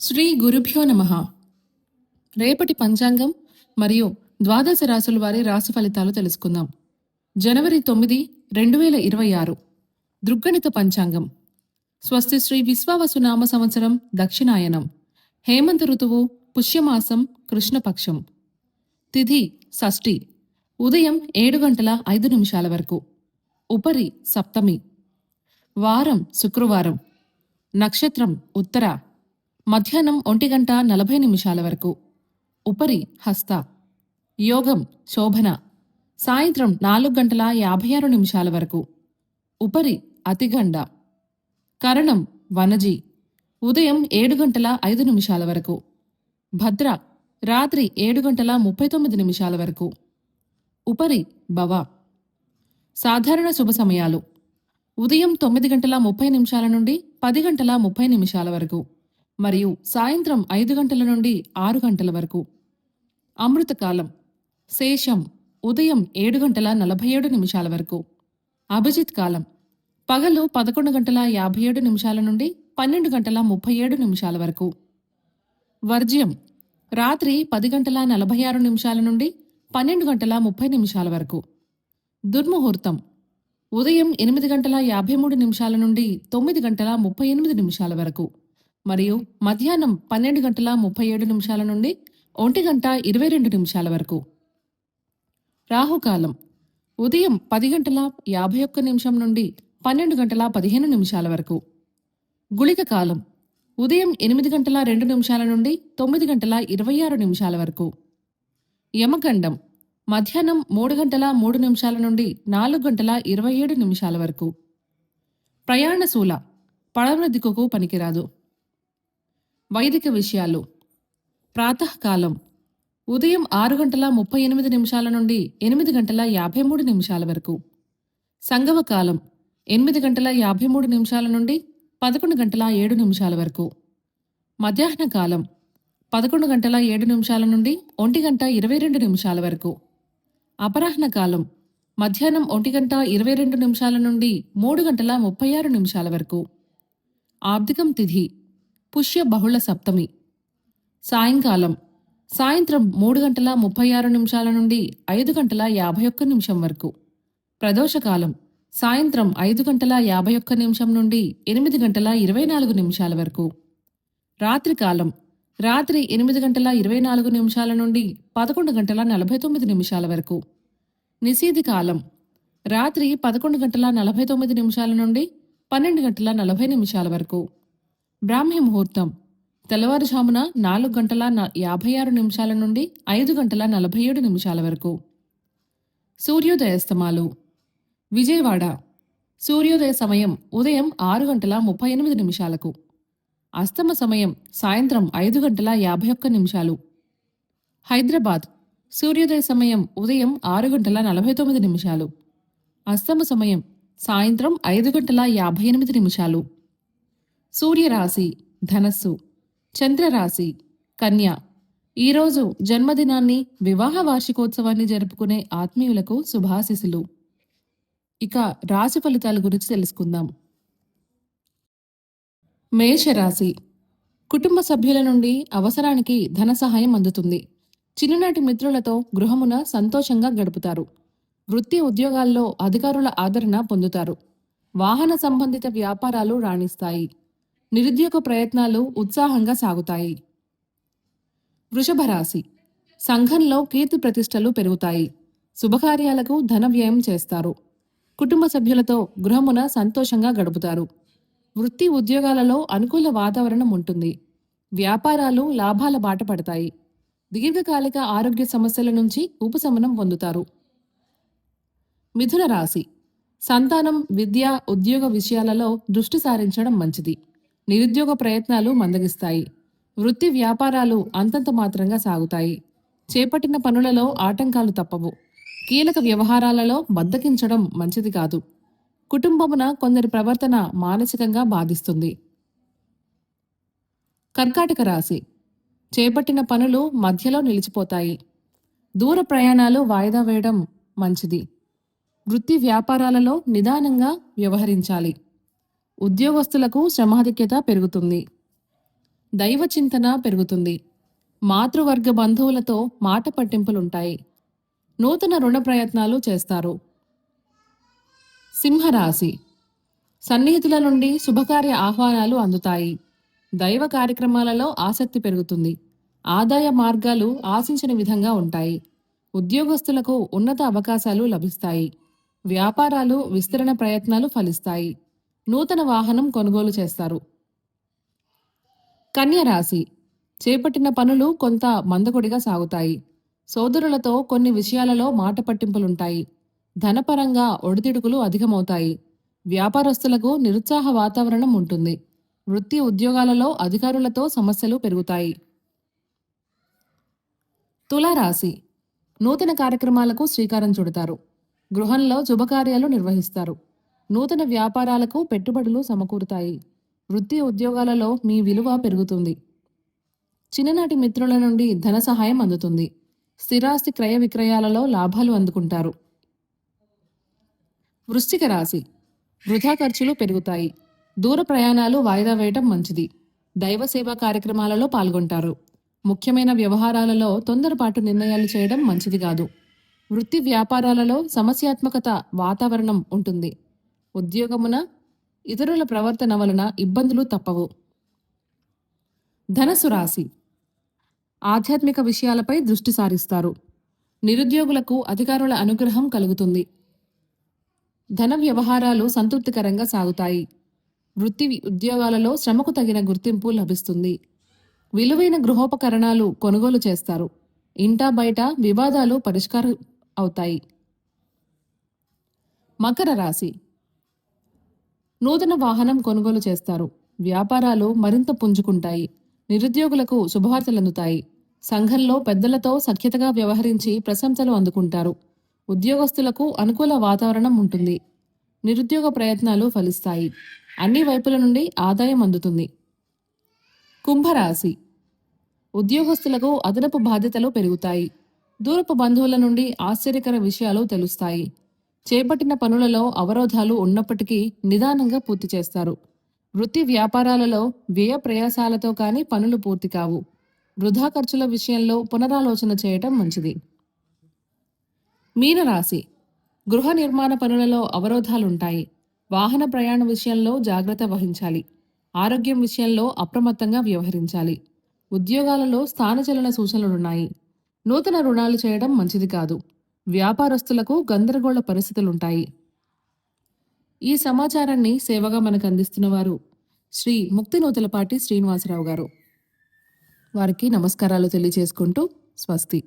శ్రీ గురుభ్యో నమః. రేపటి పంచాంగం మరియు ద్వాదశ రాశుల వారి రాశి ఫలితాలు తెలుసుకుందాం. జనవరి 9, 2026 దృగ్గణిత పంచాంగం. స్వస్తి శ్రీ విశ్వావసునామ సంవత్సరం దక్షిణాయనం. హేమంత ఋతువు పుష్యమాసం కృష్ణపక్షం. తిథి షష్ఠి. ఉదయం 7 గంటల 5 నిమిషాల వరకు. ఉపరి సప్తమి. వారం శుక్రవారం. నక్షత్రం ఉత్తర. మధ్యాహ్నం 1 గంట 40 నిమిషాల వరకు. ఉపరి హస్త. యోగం శోభన. సాయంత్రం 4 గంటల 56 నిమిషాల వరకు. ఉపరి అతిగండ. కరణం వనజి. ఉదయం 7 గంటల 5 నిమిషాల వరకు. భద్ర రాత్రి 7 గంటల 39 నిమిషాల వరకు. ఉపరి భవ. సాధారణ శుభ సమయాలు ఉదయం 9 గంటల 30 నిమిషాల నుండి 10 గంటల 30 నిమిషాల వరకు మరియు సాయంత్రం 5 గంటల నుండి 6 గంటల వరకు. అమృతకాలం శేషం ఉదయం 7 గంటల 47 నిమిషాల వరకు. అభిజిత్ కాలం పగలు 11 గంటల 57 నిమిషాల నుండి 12 గంటల 37 నిమిషాల వరకు. వర్జ్యం రాత్రి 10 గంటల 46 నిమిషాల నుండి 12 గంటల 30 నిమిషాల వరకు. దుర్ముహూర్తం ఉదయం 8 గంటల 53 నిమిషాల నుండి 9 గంటల 38 నిమిషాల వరకు మరియు మధ్యాహ్నం 12 గంటల 37 నిమిషాల నుండి 1 గంట 22 నిమిషాల వరకు. రాహుకాలం ఉదయం 10 గంటల 51 నిమిషం నుండి 12 గంటల 15 నిమిషాల వరకు. గుళిక కాలం ఉదయం 8 గంటల 2 నిమిషాల నుండి 9 గంటల 26 నిమిషాల వరకు. యమగండం మధ్యాహ్నం 3 గంటల 3 నిమిషాల నుండి 4 గంటల 27 నిమిషాల వరకు. ప్రయాణశూల పడమర దిక్కుకు పనికిరాదు. వైదిక విషయాలు ప్రాతకాలం ఉదయం 6 గంటల 38 నిమిషాల నుండి 8 గంటల 53 నిమిషాల వరకు. సంగమకాలం 8 గంటల 53 నిమిషాల నుండి 11 గంటల 7 నిమిషాల వరకు. మధ్యాహ్న కాలం 11 గంటల 7 నిమిషాల నుండి 1 గంట 22 నిమిషాల వరకు. అపరాహ్న కాలం మధ్యాహ్నం 1 గంట 22 నిమిషాల నుండి 3 గంటల 36 నిమిషాల వరకు. ఆబ్దికం తిథి పుష్య బహుళ సప్తమి. సాయంకాలం సాయంత్రం 3 గంటల 36 నిమిషాల నుండి 5 గంటల 51 నిమిషం వరకు. ప్రదోషకాలం సాయంత్రం 5 గంటల 51 నిమిషం నుండి 8 గంటల 24 నిమిషాల వరకు. రాత్రికాలం రాత్రి 8 గంటల 24 నిమిషాల నుండి 11 గంటల 49 నిమిషాల వరకు. నిశీధి కాలం రాత్రి 11 గంటల 49 నిమిషాల నుండి 12 గంటల 40 నిమిషాల వరకు. బ్రాహ్మీ ముహూర్తం తెల్లవారుజామున 4 గంటల 56 నిమిషాల నుండి 5 గంటల 47 నిమిషాల వరకు. సూర్యోదయాస్తమాలు విజయవాడ సూర్యోదయ సమయం ఉదయం 6 గంటల 38 నిమిషాలకు. అస్తమ సమయం సాయంత్రం 5 గంటల 51 నిమిషాలు. హైదరాబాద్ సూర్యోదయ సమయం ఉదయం 6 గంటల 49 నిమిషాలు. అస్తమ సమయం సాయంత్రం 5 గంటల 58 నిమిషాలు. సూర్యరాశి ధనస్సు. చంద్రరాశి కన్య. ఈరోజు జన్మదినాన్ని వివాహ వార్షికోత్సవాన్ని జరుపుకునే ఆత్మీయులకు శుభాశిస్సులు. ఇక రాశి ఫలితాల గురించి తెలుసుకుందాం. మేషరాశి కుటుంబ సభ్యుల నుండి అవసరానికి ధన సహాయం అందుతుంది. చిన్ననాటి మిత్రులతో గృహమున సంతోషంగా గడుపుతారు. వృత్తి ఉద్యోగాల్లో అధికారుల ఆదరణ పొందుతారు. వాహన సంబంధిత వ్యాపారాలు రాణిస్తాయి. నిరుద్యోగ ప్రయత్నాలు ఉత్సాహంగా సాగుతాయి. వృషభ రాశి సంఘంలో కీర్తి ప్రతిష్టలు పెరుగుతాయి. శుభకార్యాలకు ధన వ్యయం చేస్తారు. కుటుంబ సభ్యులతో గృహమున సంతోషంగా గడుపుతారు. వృత్తి ఉద్యోగాలలో అనుకూల వాతావరణం ఉంటుంది. వ్యాపారాలు లాభాల బాట పడతాయి. దీర్ఘకాలిక ఆరోగ్య సమస్యల నుంచి ఉపశమనం పొందుతారు. మిథున రాశి సంతానం విద్య ఉద్యోగ విషయాలలో దృష్టి సారించడం మంచిది. నిరుద్యోగ ప్రయత్నాలు మందగిస్తాయి. వృత్తి వ్యాపారాలు అంతంత మాత్రంగా సాగుతాయి. చేపట్టిన పనులలో ఆటంకాలు తప్పవు. కీలక వ్యవహారాలలో బద్దకించడం మంచిది కాదు. కుటుంబమున కొందరి ప్రవర్తన మానసికంగా బాధిస్తుంది. కర్కాటక రాశి చేపట్టిన పనులు మధ్యలో నిలిచిపోతాయి. దూర ప్రయాణాలు వాయిదా వేయడం మంచిది. వృత్తి వ్యాపారాలలో నిదానంగా వ్యవహరించాలి. ఉద్యోగస్తులకు శ్రమాధిక్యత పెరుగుతుంది. దైవ చింతన పెరుగుతుంది. మాతృవర్గ బంధువులతో మాట పట్టింపులుంటాయి. నూతన రుణ ప్రయత్నాలు చేస్తారు. సింహరాశి. సన్నిహితుల నుండి శుభకార్య ఆహ్వానాలు అందుతాయి. దైవ కార్యక్రమాలలో ఆసక్తి పెరుగుతుంది. ఆదాయ మార్గాలు ఆశించిన విధంగా ఉంటాయి. ఉద్యోగస్తులకు ఉన్నత అవకాశాలు లభిస్తాయి. వ్యాపారాలు విస్తరణ ప్రయత్నాలు ఫలిస్తాయి. నూతన వాహనం కొనుగోలు చేస్తారు. కన్య రాశి. చేపట్టిన పనులు కొంత మందకొడిగా సాగుతాయి. సోదరులతో కొన్ని విషయాలలో మాట పట్టింపులుంటాయి. ధనపరంగా ఒడిదుడుకులు అధికమవుతాయి. వ్యాపారస్తులకు నిరుత్సాహ వాతావరణం ఉంటుంది. వృత్తి ఉద్యోగాలలో అధికారులతో సమస్యలు పెరుగుతాయి. తులారాశి. నూతన కార్యక్రమాలకు శ్రీకారం చుడతారు. గృహంలో శుభకార్యాలు నిర్వహిస్తారు. నూతన వ్యాపారాలకు పెట్టుబడులు సమకూరుతాయి. వృత్తి ఉద్యోగాలలో మీ విలువ పెరుగుతుంది. చిన్ననాటి మిత్రుల నుండి ధన సహాయం అందుతుంది. స్థిరాస్తి క్రయ విక్రయాలలో లాభాలు అందుకుంటారు. వృశ్చిక రాశి. వృధా ఖర్చులు పెరుగుతాయి. దూర ప్రయాణాలు వాయిదా వేయటం మంచిది. దైవ సేవా కార్యక్రమాలలో పాల్గొంటారు. ముఖ్యమైన వ్యవహారాలలో తొందరపాటు నిర్ణయాలు చేయడం మంచిది కాదు. వృత్తి వ్యాపారాలలో సమస్యాత్మకత వాతావరణం ఉంటుంది. ఉద్యోగమున ఇతరుల ప్రవర్తన వలన ఇబ్బందులు తప్పవు. ధనస్సు రాశి. ఆధ్యాత్మిక విషయాలపై దృష్టి సారిస్తారు. నిరుద్యోగులకు అధికారుల అనుగ్రహం కలుగుతుంది. ధన వ్యవహారాలు సంతృప్తికరంగా సాగుతాయి. వృత్తి ఉద్యోగాలలో శ్రమకు తగిన గుర్తింపు లభిస్తుంది. విలువైన గృహోపకరణాలు కొనుగోలు చేస్తారు. ఇంటా బయట వివాదాలు పరిష్కారం అవుతాయి. మకర రాశి. నూతన వాహనం కొనుగోలు చేస్తారు. వ్యాపారాలు మరింత పుంజుకుంటాయి. నిరుద్యోగులకు శుభవార్తలందుతాయి. సంఘంలో పెద్దలతో సఖ్యతగా వ్యవహరించి ప్రశంసలు అందుకుంటారు. ఉద్యోగస్తులకు అనుకూల వాతావరణం ఉంటుంది. నిరుద్యోగ ప్రయత్నాలు ఫలిస్తాయి. అన్ని వైపుల నుండి ఆదాయం అందుతుంది. కుంభరాశి. ఉద్యోగస్తులకు అదనపు బాధ్యతలు పెరుగుతాయి. దూరపు బంధువుల నుండి ఆశ్చర్యకర విషయాలు తెలుస్తాయి. చేపట్టిన పనులలో అవరోధాలు ఉన్నప్పటికీ నిదానంగా పూర్తి చేస్తారు. వృత్తి వ్యాపారాలలో వ్యయ ప్రయాసాలతో కానీ పనులు పూర్తి కావు. వృధా ఖర్చుల విషయంలో పునరాలోచన చేయటం మంచిది. మీనరాశి. గృహ నిర్మాణ పనులలో అవరోధాలుంటాయి. వాహన ప్రయాణ విషయంలో జాగ్రత్త వహించాలి. ఆరోగ్యం విషయంలో అప్రమత్తంగా వ్యవహరించాలి. ఉద్యోగాలలో స్థానచలన సూచనలున్నాయి. నూతన రుణాలు చేయడం మంచిది కాదు. వ్యాపారస్తులకు గందరగోళ పరిస్థితులుంటాయి. ఈ సమాచారాన్ని సేవగా మనకు అందిస్తున్న వారు శ్రీ ముక్తినూతలపాటి శ్రీనివాసరావు గారు. వారికి నమస్కారాలు తెలియజేసుకుంటూ స్వస్తి.